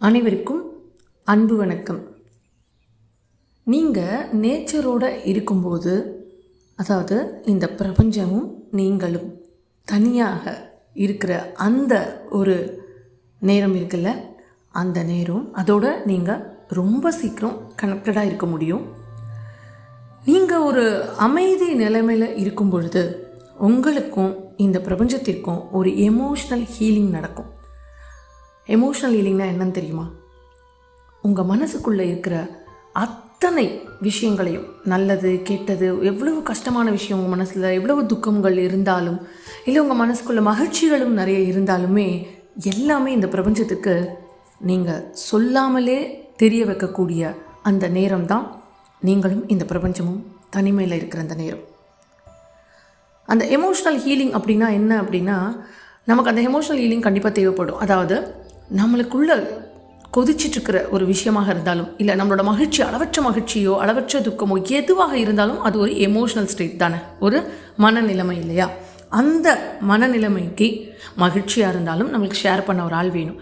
அனைவருக்கும் அன்பு வணக்கம். நீங்கள் நேச்சரோடு இருக்கும்போது, அதாவது இந்த பிரபஞ்சமும் நீங்களும் தனியாக இருக்கிற அந்த ஒரு நேரம் இருக்குல்ல, அந்த நேரம் அதோட நீங்கள் ரொம்ப சீக்கிரம் கனெக்டடாக இருக்க முடியும். நீங்கள் ஒரு அமைதி நிலைமையில் இருக்கும் பொழுது உங்களுக்கும் இந்த பிரபஞ்சத்திற்கும் ஒரு எமோஷ்னல் ஹீலிங் நடக்கும். எமோஷ்னல் ஹீலிங்னா என்னன்னு தெரியுமா? உங்கள் மனசுக்குள்ளே இருக்கிற அத்தனை விஷயங்களையும், நல்லது கெட்டது, எவ்வளவு கஷ்டமான விஷயம் உங்கள் மனசில் எவ்வளவு துக்கங்கள் இருந்தாலும், இல்லை உங்கள் மனசுக்குள்ள மகிழ்ச்சிகளும் நிறைய இருந்தாலுமே, எல்லாமே இந்த பிரபஞ்சத்துக்கு நீங்கள் சொல்லாமலே தெரிய வைக்கக்கூடிய அந்த நேரம் தான் நீங்களும் இந்த பிரபஞ்சமும் தனிமையில் இருக்கிற அந்த நேரம். அந்த எமோஷ்னல் ஹீலிங் அப்படின்னா என்ன அப்படின்னா, நமக்கு அந்த எமோஷ்னல் ஹீலிங் கண்டிப்பாக தேவைப்படும். அதாவது நம்மளுக்குள்ள கொதிச்சிட்ருக்கிற ஒரு விஷயமாக இருந்தாலும், இல்லை நம்மளோட மகிழ்ச்சி, அளவற்ற மகிழ்ச்சியோ அளவற்ற துக்கமோ எதுவாக இருந்தாலும் அது ஒரு எமோஷ்னல் ஸ்டேட் தானே, ஒரு மனநிலைமை இல்லையா? அந்த மனநிலைமைக்கு மகிழ்ச்சியாக இருந்தாலும் நம்மளுக்கு ஷேர் பண்ண ஒரு ஆள் வேணும்.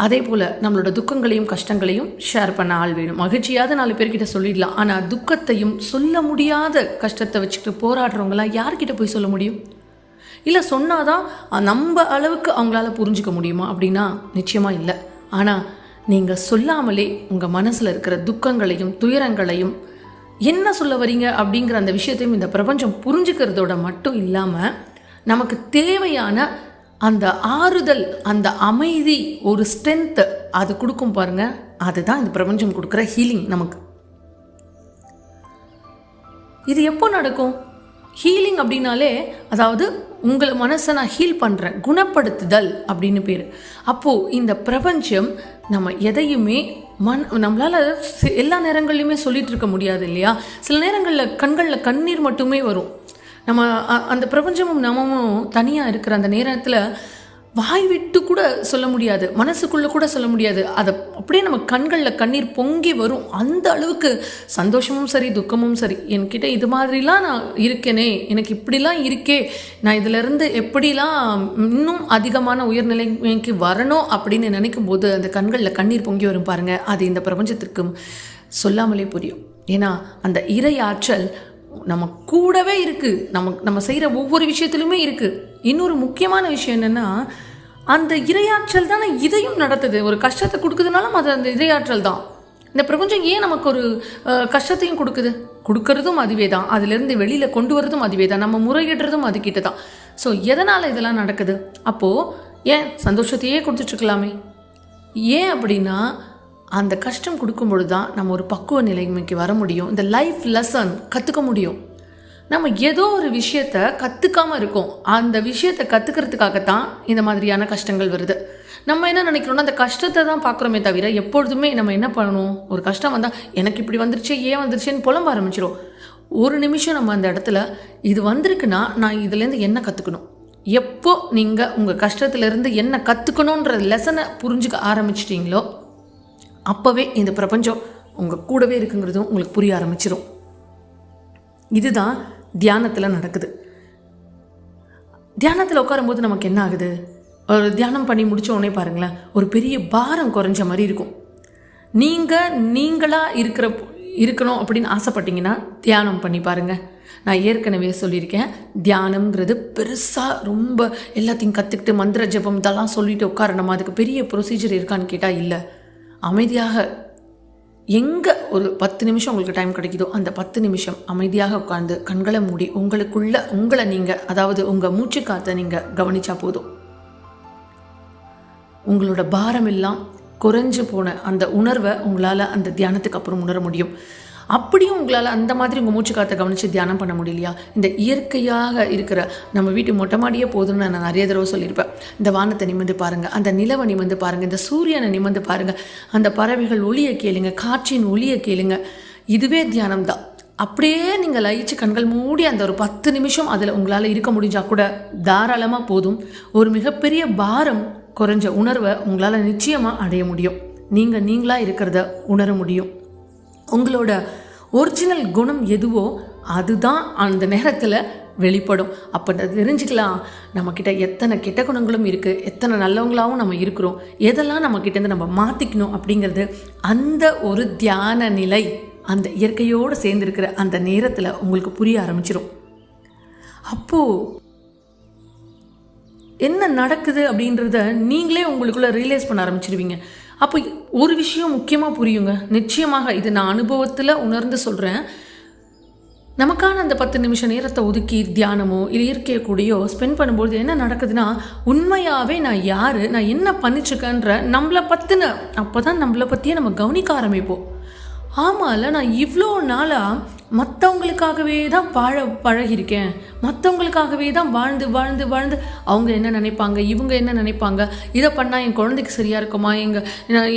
அதே போல் நம்மளோட துக்கங்களையும் கஷ்டங்களையும் ஷேர் பண்ண ஆள் வேணும். மகிழ்ச்சியாவது 4 பேர்கிட்ட சொல்லிடலாம், ஆனால் துக்கத்தையும் சொல்ல முடியாத கஷ்டத்தை வச்சுக்கிட்டு போராடுறவங்களாம் யார்கிட்ட போய் சொல்ல முடியும்? இல்லை சொன்னாதான் நம்ம அளவுக்கு அவங்களால புரிஞ்சிக்க முடியுமா அப்படின்னா நிச்சயமாக இல்லை. ஆனால் நீங்கள் சொல்லாமலே உங்கள் மனசில் இருக்கிற துக்கங்களையும் துயரங்களையும் என்ன சொல்ல வரீங்க அப்படிங்கிற அந்த விஷயத்தையும் இந்த பிரபஞ்சம் புரிஞ்சுக்கிறதோட மட்டும் இல்லாமல், நமக்கு தேவையான அந்த ஆறுதல், அந்த அமைதி, ஒரு ஸ்ட்ரென்த்து அது கொடுக்கும் பாருங்க. அதுதான் இந்த பிரபஞ்சம் கொடுக்குற ஹீலிங் நமக்கு. இது எப்போ நடக்கும்? ஹீலிங் அப்படின்னாலே, அதாவது உங்களை மனசை நான் ஹீல் பண்ணுறேன், குணப்படுத்துதல் அப்படின்னு பேர். அப்போது இந்த பிரபஞ்சம் நம்ம எதையுமே நம்மளால் எல்லா நேரங்கள்லையுமே சொல்லிகிட்டு இருக்க முடியாது இல்லையா? சில நேரங்களில் கண்களில் கண்ணீர் மட்டுமே வரும். நம்ம அந்த பிரபஞ்சமும் நம்மமும் தனியாக இருக்கிற அந்த நேரத்தில் வாய் விட்டு கூட சொல்ல முடியாது, மனசுக்குள்ளே கூட சொல்ல முடியாது. அதை அப்படியே நம்ம கண்களில் கண்ணீர் பொங்கி வரும். அந்த அளவுக்கு சந்தோஷமும் சரி துக்கமும் சரி, என்கிட்ட இது மாதிரிலாம் நான் இருக்கேனே, எனக்கு இப்படிலாம் இருக்கே, நான் இதிலேருந்து எப்படிலாம் இன்னும் அதிகமான உயர்நிலைமைக்கு வரணும் அப்படின்னு நினைக்கும் போது அந்த கண்களில் கண்ணீர் பொங்கி வரும் பாருங்கள். அது இந்த பிரபஞ்சத்திற்கு சொல்லாமலே புரியும். ஏன்னா அந்த இறை ஆற்றல் நம்ம கூடவே இருக்குது, நம்ம செய்கிற ஒவ்வொரு விஷயத்துலையுமே இருக்குது. இன்னொரு முக்கியமான விஷயம் என்னென்னா, அந்த இரையாற்றல் தானே இதையும் நடத்துது. ஒரு கஷ்டத்தை கொடுக்குதுனாலும் அது அந்த இரையாற்றல் தான். இந்த பிரபஞ்சம் ஏன் நமக்கு ஒரு கஷ்டத்தையும் கொடுக்கறதும் அதுவே தான், அதுலேருந்து வெளியில் கொண்டு வரதும் அதுவே தான், நம்ம முறையிடுறதும் அதுக்கிட்ட தான். ஸோ எதனால் இதெல்லாம் நடக்குது? அப்போது ஏன் சந்தோஷத்தையே கொடுத்துட்ருக்கலாமே? ஏன் அப்படின்னா, அந்த கஷ்டம் கொடுக்கும் பொழுது தான் நம்ம ஒரு பக்குவ நிலைமைக்கு வர முடியும், இந்த லைஃப் லெசன் கற்றுக்க முடியும். நம்ம ஏதோ ஒரு விஷயத்தை கற்றுக்காமல் இருக்கோம். அந்த விஷயத்தை கற்றுக்கிறதுக்காகத்தான் இந்த மாதிரியான கஷ்டங்கள் வருது. நம்ம என்ன நினைக்கிறோம்னா, அந்த கஷ்டத்தை தான் பார்க்குறோமே தவிர, எப்பொழுதுமே நம்ம என்ன பண்ணணும், ஒரு கஷ்டம் வந்தால் எனக்கு இப்படி வந்துருச்சு, ஏன் வந்துருச்சுன்னு புலம்ப ஆரம்பிச்சிடும். ஒரு நிமிஷம் நம்ம அந்த இடத்துல இது வந்திருக்குன்னா நான் இதுலேருந்து என்ன கற்றுக்கணும், எப்போ நீங்கள் உங்கள் கஷ்டத்துலேருந்து என்ன கற்றுக்கணுன்ற லெசனை புரிஞ்சுக்க ஆரம்பிச்சிட்டிங்களோ அப்போவே இந்த பிரபஞ்சம் உங்கள் கூடவே இருக்குங்கிறதும் உங்களுக்கு புரிய ஆரம்பிச்சிடும். இதுதான் தியானத்தில் நடக்குது. தியானத்தில் உட்காரும்போது நமக்கு என்ன ஆகுது? ஒரு தியானம் பண்ணி முடித்த உடனே பாருங்களேன், ஒரு பெரிய பாரம் குறைஞ்ச மாதிரி இருக்கும். நீங்களாக இருக்கணும் அப்படின்னு ஆசைப்பட்டீங்கன்னா தியானம் பண்ணி பாருங்கள். நான் ஏற்கனவே சொல்லியிருக்கேன், தியானம்ங்கிறது பெருசாக ரொம்ப எல்லாத்தையும் கற்றுக்கிட்டு மந்திர ஜபம் இதெல்லாம் சொல்லிட்டு உட்காரணுமா, அதுக்கு பெரிய ப்ரொசீஜர் இருக்கான்னு கேட்டால் இல்லை. அமைதியாக எங்கே ஒரு 10 நிமிஷம் உங்களுக்கு டைம் கிடைக்குதோ அந்த 10 நிமிஷம் அமைதியாக உட்கார்ந்து கண்களை மூடி உங்களை நீங்கள், அதாவது உங்கள் மூச்சு காற்றை நீங்கள் கவனித்தா போதும். உங்களோட பாரம் எல்லாம் குறைஞ்சு போன அந்த உணர்வை உங்களால் அந்த தியானத்துக்கு அப்புறம் உணர முடியும். அப்படியும் உங்களால் அந்த மாதிரி உங்கள் மூச்சு காற்றை கவனித்து தியானம் பண்ண முடியலையா? இந்த இயற்கையாக இருக்கிற நம்ம வீட்டு மொட்டை மாடியே போதும்னு நான் நிறைய தடவை சொல்லியிருப்பேன். இந்த வானத்தை நிமிர்ந்து பாருங்கள், அந்த நிலவை நிமிர்ந்து பாருங்கள், இந்த சூரியனை நிமிர்ந்து பாருங்கள், அந்த பறவைகள் ஒலியை கேளுங்க, காற்றின் ஒலியை கேளுங்க. இதுவே தியானம் தான். அப்படியே நீங்கள் லயிச்சு கண்கள் மூடி அந்த ஒரு 10 நிமிஷம் அதில் உங்களால் இருக்க முடிஞ்சால் கூட தாராளமாக போதும். ஒரு மிகப்பெரிய பாரம் குறைஞ்ச உணர்வை உங்களால் நிச்சயமாக அடைய முடியும். நீங்களாக இருக்கிறத உணர முடியும். உங்களோட ஒரிஜினல் குணம் எதுவோ அதுதான் அந்த நேரத்தில் வெளிப்படும். அப்போ தெரிஞ்சுக்கலாம் நம்மக்கிட்ட எத்தனை கெட்ட குணங்களும் இருக்குது, எத்தனை நல்லவங்களாகவும் நம்ம இருக்கிறோம், எதெல்லாம் நம்மக்கிட்டேருந்து நம்ம மாற்றிக்கணும் அப்படிங்கிறது அந்த ஒரு தியான நிலை, அந்த இயற்கையோடு சேர்ந்துருக்கிற அந்த நேரத்தில் உங்களுக்கு புரிய ஆரம்பிச்சிடும். அப்போது என்ன நடக்குது அப்படின்றத நீங்களே உங்களுக்குள்ளே ரியலைஸ் பண்ண ஆரம்பிச்சிருவீங்க. அப்போ ஒரு விஷயம் முக்கியமாக புரியுங்க. நிச்சயமாக இது நான் அனுபவத்தில் உணர்ந்து சொல்கிறேன். நமக்கான அந்த 10 நிமிஷம் நேரத்தை ஒதுக்கி தியானமோ இல்லை இயற்கையை கூடயோ ஸ்பெண்ட் பண்ணும்போது என்ன நடக்குதுன்னா, உண்மையாகவே நான் யார், நான் என்ன பண்ணிட்டுருக்கேன்ற நம்மளை பற்றின அப்போ தான் நம்மளை பற்றியே நம்ம கவனிக்க ஆரம்பிப்போம். ஆமாம்ல, நான் இவ்வளோ நாளாக மற்றவங்களுக்காகவே தான் பழகியிருக்கேன், மற்றவங்களுக்காகவே தான் வாழ்ந்து வாழ்ந்து வாழ்ந்து அவங்க என்ன நினைப்பாங்க, இவங்க என்ன நினைப்பாங்க, இதை பண்ணால் என் குழந்தைக்கு சரியாக இருக்குமா,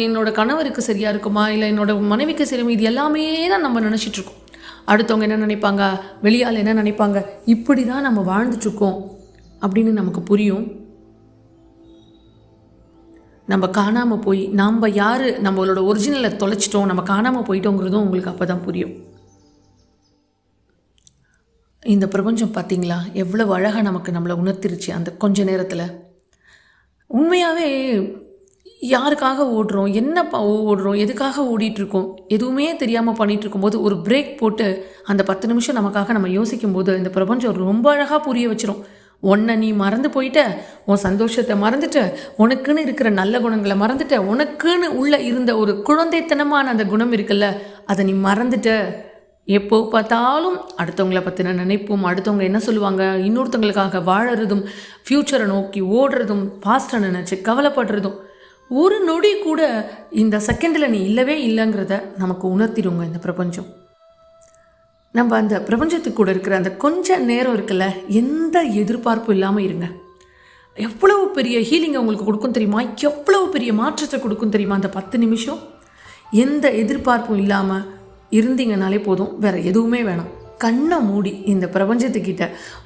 என்னோட கணவருக்கு சரியாக இருக்குமா, இல்லை என்னோட மனைவிக்கு சரியா, இது எல்லாமே தான் நம்ம நினச்சிட்ருக்கோம். அடுத்தவங்க என்ன நினைப்பாங்க, வெளியால் என்ன நினைப்பாங்க, இப்படி தான் நம்ம வாழ்ந்துட்டுருக்கோம் அப்படின்னு நமக்கு புரியும். நம்ம காணாமல் போய் நம்ம யார், நம்மளோட ஒரிஜினலை தொலைச்சிட்டோம், நம்ம காணாமல் போயிட்டோங்கிறதும் உங்களுக்கு அப்போ தான் புரியும். இந்த பிரபஞ்சம் பார்த்திங்களா எவ்வளோ அழகாக நமக்கு நம்மளை உணர்த்திருச்சு அந்த கொஞ்ச நேரத்தில். உண்மையாகவே யாருக்காக ஓடுறோம், என்ன ஓடுறோம், எதுக்காக ஓடிட்டுருக்கோம், எதுவுமே தெரியாமல் பண்ணிகிட்டு இருக்கும்போது ஒரு பிரேக் போட்டு அந்த 10 நிமிஷம் நமக்காக நம்ம யோசிக்கும்போது இந்த பிரபஞ்சம் ரொம்ப அழகாக புரிய வச்சிரும். உன்னை நீ மறந்து போயிட்ட, உன் சந்தோஷத்தை மறந்துட்ட, உனக்குன்னு இருக்கிற நல்ல குணங்களை மறந்துட்ட, உனக்குன்னு உள்ள இருந்த ஒரு குழந்தைத்தனமான அந்த குணம் இருக்குல்ல, அதை நீ மறந்துட்ட. எப்போ பார்த்தாலும் அடுத்தவங்களை பற்றின நினைப்பும், அடுத்தவங்க என்ன சொல்லுவாங்க, இன்னொருத்தவங்களுக்காக வாழறதும், ஃப்யூச்சரை நோக்கி ஓடுறதும், பாஸ்ட்டை நினச்சி கவலைப்படுறதும், ஒரு நொடி கூட இந்த செகண்டில் நீ இல்லவே இல்லைங்கிறத நமக்கு உணர்த்திடுங்க இந்த பிரபஞ்சம். நம்ம அந்த பிரபஞ்சத்துக்கு கூட இருக்கிற அந்த கொஞ்சம் நேரம் இருக்குல்ல, எந்த எதிர்பார்ப்பும் இல்லாமல் இருங்க. எவ்வளவு பெரிய ஹீலிங்கை உங்களுக்கு கொடுக்கும் தெரியுமா, எவ்வளவு பெரிய மாற்றத்தை கொடுக்கும் தெரியுமா அந்த 10 நிமிஷம். எந்த எதிர்பார்ப்பும் இல்லாமல் இருந்தீங்கனாலே போதும், வேறு எதுவுமே வேணாம். கண்ணை மூடி இந்த பிரபஞ்சத்துக்கிட்ட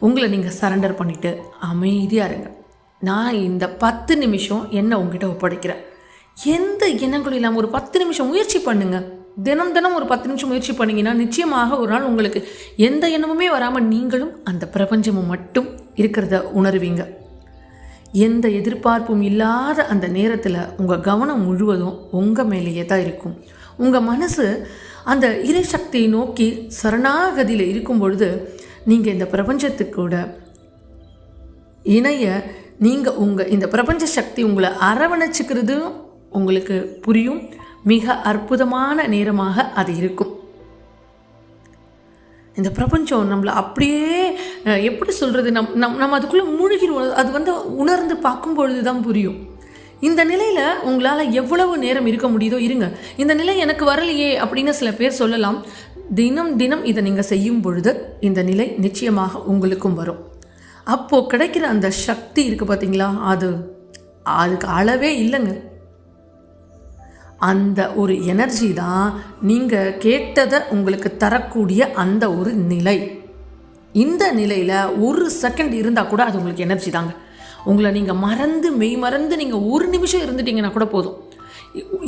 உங்களை நீங்கள் சரண்டர் பண்ணிவிட்டு அமைதியாக இருங்க. நான் இந்த 10 நிமிஷம் என்ன உங்ககிட்ட ஒப்படைக்கிறேன். எந்த எண்ணங்களும் இல்லாமல் ஒரு 10 நிமிஷம் முயற்சி பண்ணுங்கள். தினம் தினம் ஒரு 10 நிமிஷம் முயற்சி பண்ணிங்கன்னா நிச்சயமாக ஒரு நாள் உங்களுக்கு எந்த எண்ணமுமே வராமல் நீங்களும் அந்த பிரபஞ்சமும் மட்டும் இருக்கிறத உணர்வீங்க. எந்த எதிர்பார்ப்பும் இல்லாத அந்த நேரத்தில் உங்கள் கவனம் முழுவதும் உங்கள் மேலேயே தான் இருக்கும். உங்கள் மனசு அந்த இறை சக்தியை நோக்கி சரணாகதியில் இருக்கும் பொழுது நீங்கள் இந்த பிரபஞ்சத்துக்கூட இணைய நீங்கள் இந்த பிரபஞ்ச சக்தி உங்களை அரவணைச்சிக்கிறதும் உங்களுக்கு புரியும். மிக அற்புதமான நேரமாக அது இருக்கும். இந்த பிரபஞ்சம் நம்மளை அப்படியே எப்படி சொல்கிறது, நம்ம அதுக்குள்ளே மூழ்கிடுவோம். அது உணர்ந்து பார்க்கும் பொழுது தான் புரியும். இந்த நிலையில் உங்களால் எவ்வளவு நேரம் இருக்க முடியுதோ இருங்க. இந்த நிலை எனக்கு வரலையே அப்படின்னு சில பேர் சொல்லலாம். தினம் தினம் இதை நீங்கள் செய்யும் பொழுது இந்த நிலை நிச்சயமாக உங்களுக்கும் வரும். அப்போது கிடைக்கிற அந்த சக்தி இருக்குது பார்த்தீங்களா, அதுக்கு அளவே இல்லைங்க. அந்த ஒரு எனர்ஜி தான் நீங்கள் கேட்டதை உங்களுக்கு தரக்கூடிய அந்த ஒரு நிலை. இந்த நிலையில் ஒரு செகண்ட் இருந்தால் கூட அது உங்களுக்கு எனர்ஜி தாங்க. உங்களை நீங்கள் மெய் மறந்து நீங்கள் ஒரு நிமிஷம் இருந்துட்டீங்கன்னா கூட போதும்.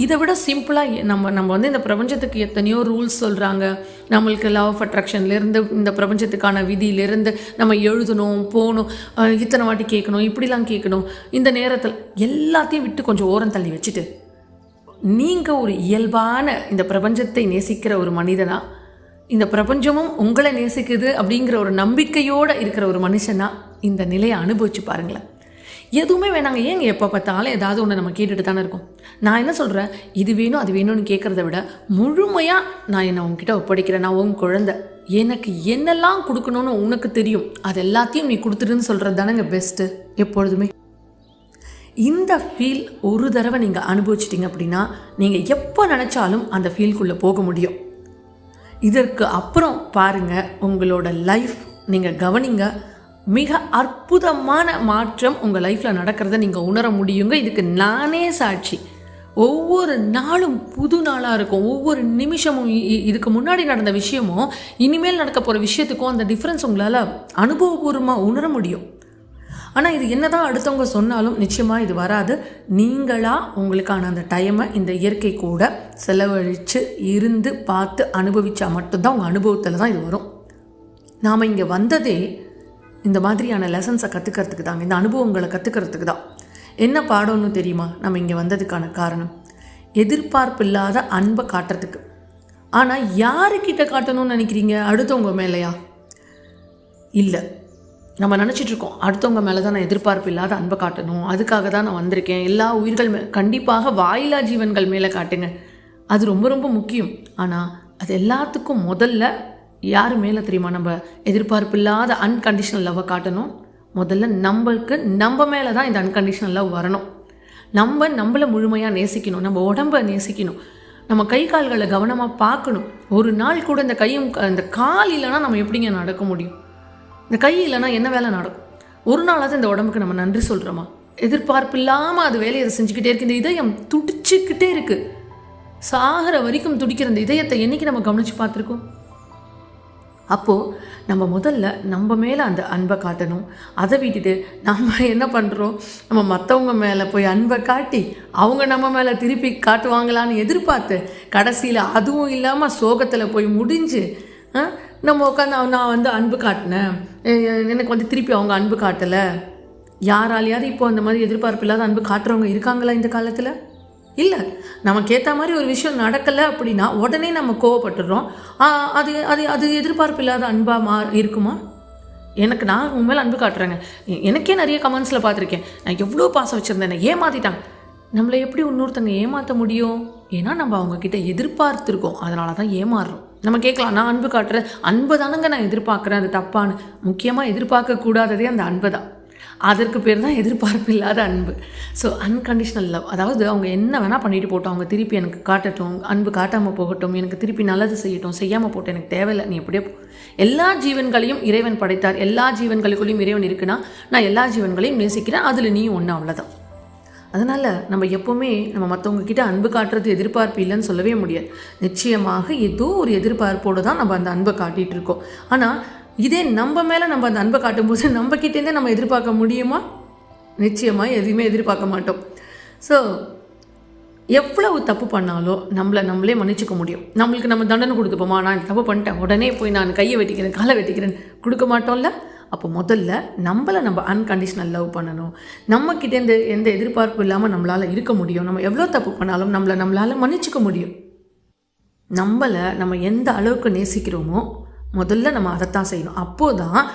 இதை விட சிம்பிளாக நம்ம இந்த பிரபஞ்சத்துக்கு எத்தனையோ ரூல்ஸ் சொல்கிறாங்க. நம்மளுக்கு லா ஆஃப் அட்ராக்ஷன்லேருந்து இந்த பிரபஞ்சத்துக்கான விதியிலேருந்து நம்ம எழுதணும், போகணும், இத்தனை வாட்டி கேட்கணும், இப்படிலாம் கேட்கணும். இந்த நேரத்தில் எல்லாத்தையும் விட்டு கொஞ்சம் ஓரம் தள்ளி வச்சுட்டு நீங்கள் ஒரு இயல்பான இந்த பிரபஞ்சத்தை நேசிக்கிற ஒரு மனிதனாக, இந்த பிரபஞ்சமும் உங்களை நேசிக்குது அப்படிங்கிற ஒரு நம்பிக்கையோடு இருக்கிற ஒரு மனுஷனாக இந்த நிலையை அனுபவிச்சு பாருங்களேன். எதுவுமே வேணாங்க. ஏங்க எப்போ பார்த்தாலும் ஏதாவது ஒன்று நம்ம கேட்டுட்டு தானே இருக்கோம். நான் என்ன சொல்கிறேன், இது வேணும் அது வேணும்னு கேட்குறத விட முழுமையாக நான் என்னை உங்ககிட்ட ஒப்படைக்கிறேன். நான் உன் குழந்தை, எனக்கு என்னெல்லாம் கொடுக்கணும்னு உனக்கு தெரியும், அது எல்லாத்தையும் நீ கொடுத்துருன்னு சொல்கிறது தானேங்க பெஸ்ட்டு எப்பொழுதுமே. இந்த ஃபீல் ஒரு தடவை நீங்கள் அனுபவிச்சிட்டிங்க அப்படின்னா நீங்கள் எப்போ நினச்சாலும் அந்த ஃபீல்குள்ளே போக முடியும். இதற்கு அப்புறம் பாருங்கள், உங்களோட லைஃப் நீங்கள் கவனிங்க, மிக அற்புதமான மாற்றம் உங்கள் லைஃப்பில் நடக்கிறத நீங்கள் உணர முடியுங்க. இதுக்கு நானே சாட்சி. ஒவ்வொரு நாளும் புது நாளாக இருக்கும். ஒவ்வொரு நிமிஷமும் இதுக்கு முன்னாடி நடந்த விஷயமும் இனிமேல் நடக்க போகிற விஷயத்துக்கும் அந்த டிஃப்ரென்ஸ் உங்களால் அனுபவபூர்வமாக உணர முடியும். ஆனால் இது என்ன தான் அடுத்தவங்க சொன்னாலும் நிச்சயமாக இது வராது. நீங்களாக உங்களுக்கான அந்த டைமை இந்த இயற்கை கூட செலவழித்து இருந்து பார்த்து அனுபவித்தா மட்டும்தான் உங்கள் அனுபவத்தில் தான் இது வரும். நாம் இங்கே வந்ததே இந்த மாதிரியான லெசன்ஸை கற்றுக்கிறதுக்கு தாங்க, இந்த அனுபவங்களை கற்றுக்கிறதுக்கு தான். என்ன பாடம்னு தெரியுமா நம்ம இங்கே வந்ததுக்கான காரணம்? எதிர்பார்ப்பு இல்லாத அன்பை காட்டுறதுக்கு. ஆனால் யாருக்கிட்ட காட்டணும்னு நினைக்கிறீங்க? அடுத்தவங்க மேலேயா? இல்லை, நம்ம நினச்சிட்ருக்கோம் அடுத்தவங்க மேலே தான் நான் எதிர்பார்ப்பு இல்லாத அன்பை காட்டணும், அதுக்காக தான் நான் வந்திருக்கேன். எல்லா உயிர்கள் கண்டிப்பாக வாயிலா ஜீவன்கள் மேலே காட்டுங்க, அது ரொம்ப ரொம்ப முக்கியம். ஆனால் அது எல்லாத்துக்கும் முதல்ல யார் மேலே தெரியுமா நம்ம எதிர்பார்ப்பு இல்லாத அன்கண்டிஷனல் லவ்வை காட்டணும்? முதல்ல நம்ம மேலே தான் இந்த அன்கண்டிஷனல் லவ் வரணும். நம்மளை முழுமையாக நேசிக்கணும், நம்ம உடம்பை நேசிக்கணும், நம்ம கை கால்களை கவனமாக பார்க்கணும். ஒரு நாள் கூட இந்த கால் இல்லைன்னா நம்ம எப்படிங்க நடக்க முடியும்? இந்த கை இல்லைன்னா என்ன வேலை நடக்கும்? ஒரு நாளாவது இந்த உடம்புக்கு நம்ம நன்றி சொல்கிறோமா? எதிர்பார்ப்பு இல்லாமல் அது வேலையை செஞ்சுக்கிட்டே இருக்குது. இந்த இதயம் துடிச்சுக்கிட்டே இருக்குது, சாகிற வரைக்கும் துடிக்கிற இந்த இதயத்தை என்றைக்கு நம்ம கவனித்து பார்த்துருக்கோம்? அப்போது நம்ம முதல்ல நம்ம மேலே அந்த அன்பை காட்டணும். அதை விட்டுட்டு நம்ம என்ன பண்ணுறோம், நம்ம மற்றவங்க மேலே போய் அன்பை காட்டி அவங்க நம்ம மேலே திருப்பி காட்டுவாங்களான்னு எதிர்பார்த்து கடைசியில் அதுவும் இல்லாமல் சோகத்தில் போய் முடிஞ்சு நம்ம உட்காந்து நான் அன்பு காட்டினேன், எனக்கு திருப்பி அவங்க அன்பு காட்டலை. யாராலையாவது இப்போ அந்த மாதிரி எதிர்பார்ப்பு இல்லாத அன்பு காட்டுறவங்க இருக்காங்களா இந்த காலத்தில்? இல்லை. நமக்கு ஏற்ற மாதிரி ஒரு விஷயம் நடக்கலை அப்படின்னா உடனே நம்ம கோவப்பட்டுடுறோம். அது அது அது எதிர்பார்ப்பு இல்லாத அன்பாக இருக்குமா? நான் உன் மேலே அன்பு காட்டுறேங்க, எனக்கே நிறைய கமெண்ட்ஸில் பார்த்துருக்கேன், நான் எவ்வளோ பாசம் வச்சுருந்தேன், என்னை ஏமாற்றிட்டாங்க. நம்மளை எப்படி இன்னொருத்தங்க ஏமாற்ற முடியும்? ஏன்னா நம்ம அவங்கக்கிட்ட எதிர்பார்த்துருக்கோம், அதனால தான் ஏமாறுறோம். நம்ம கேட்கலாம், நான் அன்பு காட்டுறேன், அன்பு தானுங்க நான் எதிர்பார்க்குறேன், அது தப்பான்னு. முக்கியமாக எதிர்பார்க்கக்கூடாததே அந்த அன்பு தான். அதற்கு பேர் தான் எதிர்பார்ப்பு இல்லாத அன்பு. ஸோ அன்கண்டிஷனல் லவ், அதாவது அவங்க என்ன வேணால் பண்ணிட்டு போட்டோம், அவங்க திருப்பி எனக்கு காட்டட்டும், அன்பு காட்டாமல் போகட்டும், எனக்கு திருப்பி நல்லது செய்யட்டும், செய்யாமல் போட்டோம், எனக்கு தேவையில்லை, நீ எப்படியோ. எல்லா ஜீவன்களையும் இறைவன் படைத்தார், எல்லா ஜீவன்களுக்குள்ளேயும் இறைவன் இருக்குன்னா நான் எல்லா ஜீவன்களையும் நேசிக்கிறேன், அதில் நீ ஒன்று, அவ்வளோதான். அதனால் நம்ம எப்போவுமே நம்ம மற்றவங்கக்கிட்ட அன்பு காட்டுறது எதிர்பார்ப்பு இல்லைன்னு சொல்லவே முடியாது. நிச்சயமாக ஏதோ ஒரு எதிர்பார்ப்போடு தான் நம்ம அந்த அன்பை காட்டிகிட்டு இருக்கோம். ஆனால் இதே நம்ம மேலே நம்ம அந்த அன்பை காட்டும்போது நம்மக்கிட்டேருந்தே நம்ம எதிர்பார்க்க முடியுமா? நிச்சயமாக எதுவுமே எதிர்பார்க்க மாட்டோம். ஸோ எவ்வளவு தப்பு பண்ணாலும் நம்மளே மன்னிச்சிக்க முடியும். நம்மளுக்கு நம்ம தண்டனை கொடுத்துப்போமா, நான் தப்பு பண்ணிட்டேன் உடனே போய் நான் கையை வெட்டிக்கிறேன் காலை வெட்டிக்கிறேன் கொடுக்க மாட்டோம்ல. அப்போ முதல்ல நம்ம அன்கண்டிஷனல் லவ் பண்ணணும். நம்மக்கிட்டேருந்து எந்த எதிர்பார்ப்பு இல்லாமல் நம்மளால் இருக்க முடியும். நம்ம எவ்வளோ தப்பு பண்ணாலும் நம்மளால் மன்னிச்சிக்க முடியும். நம்ம எந்த அளவுக்கு நேசிக்கிறோமோ முதல்ல நம்ம அதைத்தான் செய்யணும். அப்போது தான்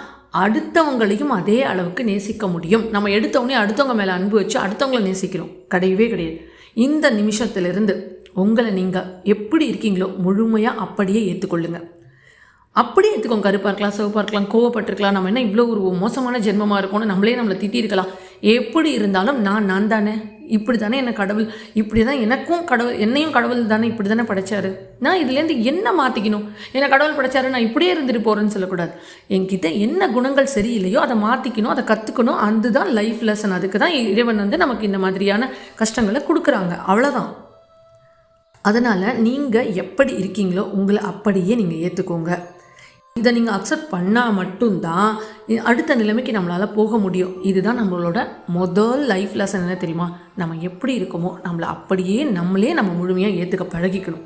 அடுத்தவங்களையும் அதே அளவுக்கு நேசிக்க முடியும். நம்ம எடுத்தவொடனே அடுத்தவங்க மேலே அன்பு வச்சு அடுத்தவங்கள நேசிக்கிறோம், கிடையவே கிடையாது. இந்த நிமிஷத்துலேருந்து உங்களை நீங்கள் எப்படி இருக்கீங்களோ முழுமையாக அப்படியே ஏற்றுக்கொள்ளுங்க. அப்படியே ஏற்றுக்கோங்க. கருப்பாக இருக்கலாம், சிவப்பாக இருக்கலாம், கோவப்பட்டிருக்கலாம், நம்ம என்ன இவ்வளோ ஒரு மோசமான ஜென்மமாக இருக்கோன்னு நம்மளை திட்டிருக்கலாம். எப்படி இருந்தாலும் நான் தானே, இப்படி தானே என்னை கடவுள், இப்படி தான் என்னையும் கடவுள் தானே இப்படி தானே படைச்சாரு, நான் இதுலேருந்து என்ன மாற்றிக்கணும், என்னை கடவுள் படைச்சாரு நான் இப்படியே இருந்துட்டு போகிறேன்னு சொல்லக்கூடாது. என்கிட்ட என்ன குணங்கள் சரியில்லையோ அதை மாற்றிக்கணும், அதை கற்றுக்கணும். அதுதான் லைஃப் லெசன். அதுக்கு தான் இறைவன் நமக்கு இந்த மாதிரியான கஷ்டங்களை கொடுக்குறாங்க, அவ்வளோதான். அதனால் நீங்கள் எப்படி இருக்கீங்களோ உங்களை அப்படியே நீங்கள் ஏற்றுக்கோங்க. இதை நீங்கள் அக்செப்ட் பண்ணால் மட்டும்தான் அடுத்த நிலைமைக்கு நம்மளால் போக முடியும். இதுதான் நம்மளோட முதல் லைஃப் லெசன். என்ன தெரியுமா? நம்ம எப்படி இருக்கோமோ நம்மளை அப்படியே நம்ம முழுமையாக ஏற்றுக்க பழகிக்கணும்.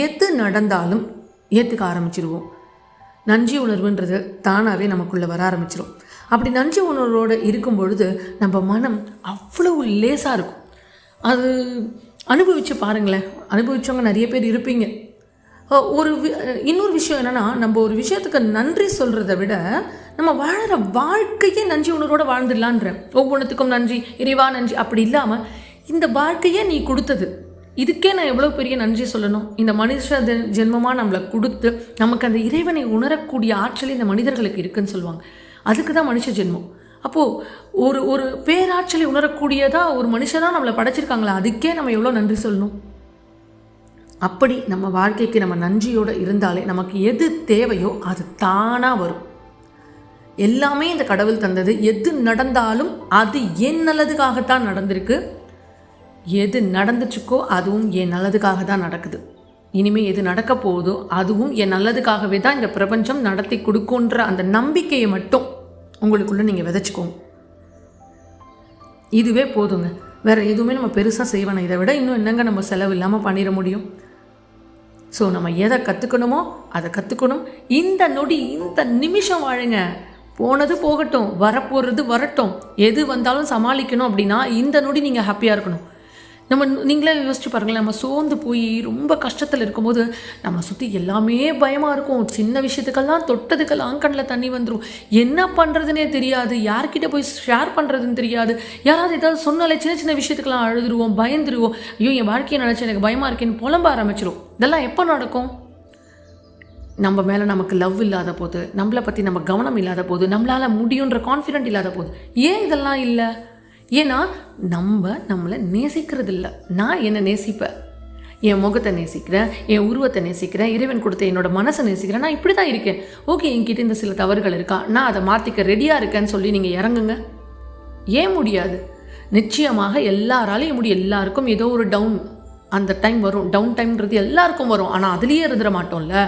எது நடந்தாலும் ஏற்றுக்க ஆரம்பிச்சிடுவோம். நன்றி உணர்வுன்றது தானாகவே நமக்குள்ளே வர ஆரம்பிச்சிடும். அப்படி நன்றி உணர்வோடு இருக்கும் பொழுது நம்ம மனம் அவ்வளவு லேசாக இருக்கும். அது அனுபவித்து பாருங்களேன், அனுபவித்தவங்க நிறைய பேர் இருப்பீங்க. இன்னொரு விஷயம் என்னென்னா, நம்ம ஒரு விஷயத்துக்கு நன்றி சொல்கிறத விட நம்ம வாழற வாழ்க்கையே நன்றி உணர்வோடு வாழ்ந்துடலான்ற. ஒவ்வொன்றுத்துக்கும் நன்றி, இறைவா நன்றி, அப்படி இல்லாமல் இந்த வாழ்க்கையே நீ கொடுத்தது, இதுக்கே நான் எவ்வளோ பெரிய நன்றி சொல்லணும். இந்த மனுஷ ஜென்மமாக நம்மளை கொடுத்து நமக்கு அந்த இறைவனை உணரக்கூடிய ஆற்றல் இந்த மனிதர்களுக்கு இருக்குன்னு சொல்லுவாங்க. அதுக்கு தான் மனுஷ ஜென்மம். அப்போது ஒரு பேராற்றலை உணரக்கூடியதாக ஒரு மனுஷனாக நம்மளை படைச்சிருக்காங்களா, அதுக்கே நம்ம எவ்வளோ நன்றி சொல்லணும். அப்படி நம்ம வாழ்க்கைக்கு நம்ம நன்றியோடு இருந்தாலே நமக்கு எது தேவையோ அது தானாக வரும். எல்லாமே இந்த கடவுள் தந்தது. எது நடந்தாலும் அது என் நல்லதுக்காகத்தான் நடந்திருக்கு. எது நடந்துச்சுக்கோ அதுவும் என் நல்லதுக்காக தான் நடக்குது. இனிமேல் எது நடக்க போகுதோ அதுவும் என் நல்லதுக்காகவே தான் இந்த பிரபஞ்சம் நடத்தி கொடுக்குன்ற அந்த நம்பிக்கையை மட்டும் உங்களுக்குள்ளே நீங்கள் விதைச்சிக்கோங்க. இதுவே போதுங்க. வேறு எதுவுமே நம்ம பெருசாக செய்வேன். இதை விட இன்னும் என்னங்க நம்ம செலவு இல்லாமல் பண்ணிட முடியும்? ஸோ நம்ம எதை கற்றுக்கணுமோ அதை கற்றுக்கணும். இந்த நொடி இந்த நிமிஷம் வாழுங்க. போனது போகட்டும், வரப்போகிறது வரட்டும், எது வந்தாலும் சமாளிக்கணும் அப்படின்னா இந்த நொடி நீங்கள் ஹாப்பியாக இருக்கணும். நீங்களே யோசிச்சு பாருங்களேன், நம்ம சோர்ந்து போய் ரொம்ப கஷ்டத்தில் இருக்கும்போது நம்ம சுற்றி எல்லாமே பயமாக இருக்கும். சின்ன விஷயத்துக்கெல்லாம் தொட்டதுக்கெல்லாம் கண்ணில் தண்ணி வந்துடும். என்ன பண்ணுறதுனே தெரியாது, யார்கிட்ட போய் ஷேர் பண்ணுறதுன்னு தெரியாது. யாராவது ஏதாவது சொன்னாலே சின்ன சின்ன விஷயத்துக்கெல்லாம் அழுதுருவோம், பயந்துருவோம். ஐயோ என் வாழ்க்கையை நினச்சி எனக்கு பயமாக இருக்கேன்னு புலம்ப ஆரம்பிச்சிடும். இதெல்லாம் எப்போ நடக்கும்? நம்ம மேலே நமக்கு லவ் இல்லாத போது, நம்மளை பற்றி நம்ம கவனம் இல்லாத போது, நம்மளால் முடியுன்ற கான்ஃபிடென்ட் இல்லாத போது. ஏன் இதெல்லாம் இல்லை? ஏன்னா நம்மளை நேசிக்கிறது இல்லை. நான் என்னை நேசிப்பேன், என் முகத்தை நேசிக்கிறேன், என் உருவத்தை நேசிக்கிறேன், இறைவன் கொடுத்த என்னோட மனசை நேசிக்கிறேன். நான் இப்படி தான் இருக்கேன். ஓகே, என்கிட்ட இந்த சில தவறுகள் இருக்கா, நான் அதை மாற்றிக்க ரெடியாக இருக்கேன்னு சொல்லி நீங்கள் இறங்குங்க. ஏன் முடியாது? நிச்சயமாக எல்லாராலையும் முடியும். எல்லாருக்கும் ஏதோ ஒரு அந்த டைம் வரும். டவுன் டைம்ன்றது எல்லாருக்கும் வரும். ஆனால் அதுலேயே இருந்துட மாட்டோம்ல.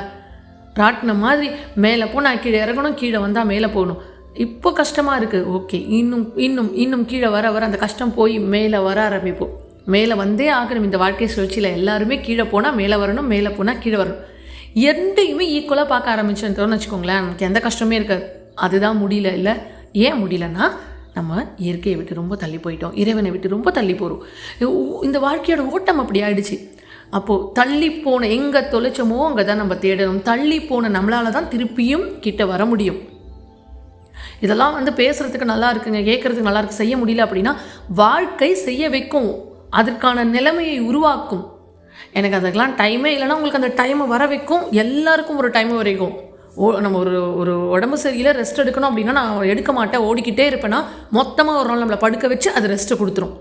ராட்டின மாதிரி மேலே போனால் கீழே இறங்கணும், கீழே வந்தால் மேலே போகணும். இப்போ கஷ்டமாக இருக்குது, ஓகே, இன்னும் கீழே வர அந்த கஷ்டம் போய் மேலே வர ஆரம்பிப்போம். மேலே வந்தே ஆகணும். இந்த வாழ்க்கை சுழற்சியில் எல்லாருமே கீழே போனால் மேலே வரணும், மேலே போனால் கீழே வரணும். ரெண்டையுமே ஈக்குவலாக பார்க்க ஆரம்பிச்சோன்னு வச்சுக்கோங்களேன், நமக்கு எந்த கஷ்டமே இருக்காது. அதுதான் முடியல. இல்லை, ஏன் முடியலன்னா நம்ம இயற்கையை விட்டு ரொம்ப தள்ளி போயிட்டோம், இறைவனை விட்டு ரொம்ப தள்ளி போகிறோம். இந்த வாழ்க்கையோட ஓட்டம் அப்படி ஆயிடுச்சு. அப்போது தள்ளி போன எங்கே தொலைச்சோமோ அங்கே தான் நம்ம தேடணும். தள்ளி போன நம்மளால தான் திருப்பியும் கிட்ட வர முடியும். இதெல்லாம் பேசுகிறதுக்கு நல்லா இருக்குங்க, கேட்குறதுக்கு நல்லா இருக்குது. செய்ய முடியல அப்படின்னா வாழ்க்கை செய்ய வைக்கும், அதற்கான நிலைமையை உருவாக்கும். எனக்கு அதுக்கெல்லாம் டைமே இல்லைன்னா உங்களுக்கு அந்த டைமை வர வைக்கும். எல்லாருக்கும் ஒரு டைம் வரைக்கும் நம்ம ஒரு உடம்பு சரியில்லை, ரெஸ்ட் எடுக்கணும் அப்படின்னா நான் எடுக்க மாட்டேன், ஓடிக்கிட்டே இருப்பேன்னா மொத்தமாக ஒரு நாள் நம்மளை படுக்க வச்சு அது ரெஸ்ட்டை கொடுத்துரும்.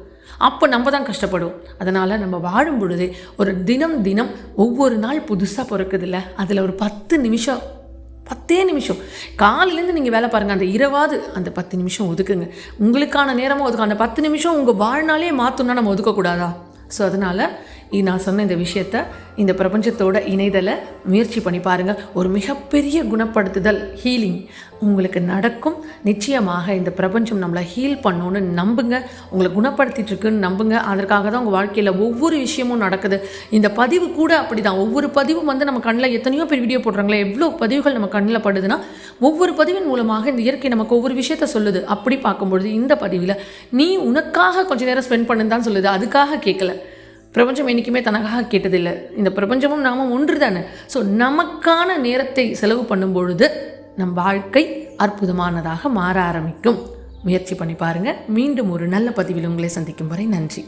அப்போ நம்ம தான் கஷ்டப்படுவோம். அதனால் நம்ம வாழும் பொழுது ஒரு தினம் ஒவ்வொரு நாள் புதுசாக பிறக்குதில்ல, அதில் ஒரு 10 நிமிஷம் காலையிலேருந்து நீங்கள் வேலை பாருங்கள், அந்த இரவாது அந்த 10 நிமிஷம் ஒதுக்குங்க. உங்களுக்கான நேரமாக ஒதுக்க. அந்த 10 நிமிஷம் உங்கள் வாழ்நாளே மாற்றணும்னா நம்ம ஒதுக்கக்கூடாதா? ஸோ அதனால் நான் சொன்ன இந்த விஷயத்தை இந்த பிரபஞ்சத்தோட இணைதலை முயற்சி பண்ணி பாருங்கள். ஒரு மிகப்பெரிய குணப்படுத்துதல், ஹீலிங் உங்களுக்கு நடக்கும். நிச்சயமாக இந்த பிரபஞ்சம் நம்மளை ஹீல் பண்ணணுன்னு நம்புங்க, உங்களை குணப்படுத்திட்டு இருக்குன்னு நம்புங்க. அதற்காக தான் உங்கள் வாழ்க்கையில் ஒவ்வொரு விஷயமும் நடக்குது. இந்த பதிவு கூட அப்படி தான். ஒவ்வொரு பதிவும் நம்ம கண்ணில் எத்தனையோ பேர் வீடியோ போடுறாங்களே, எவ்வளோ பதிவுகள் நம்ம கண்ணில் படுதுன்னா ஒவ்வொரு பதிவின் மூலமாக இந்த இயற்கை நமக்கு ஒவ்வொரு விஷயத்த சொல்லுது. அப்படி பார்க்கும்பொழுது இந்த பதிவில் நீ உனக்காக கொஞ்சம் நேரம் ஸ்பெண்ட் பண்ணுன்னு தான் சொல்லுது, அதுக்காக கேட்கல. பிரபஞ்சம் என்றைக்குமே தனக்காக கேட்டதில்லை. இந்த பிரபஞ்சமும் நாமும் ஒன்று தானே. ஸோ நமக்கான நேரத்தை செலவு பண்ணும் பொழுது நம் வாழ்க்கை அற்புதமானதாக மாற ஆரம்பிக்கும். முயற்சி பண்ணி பாருங்கள். மீண்டும் ஒரு நல்ல பதிவில் உங்களை சந்திக்கும் வரை நன்றி.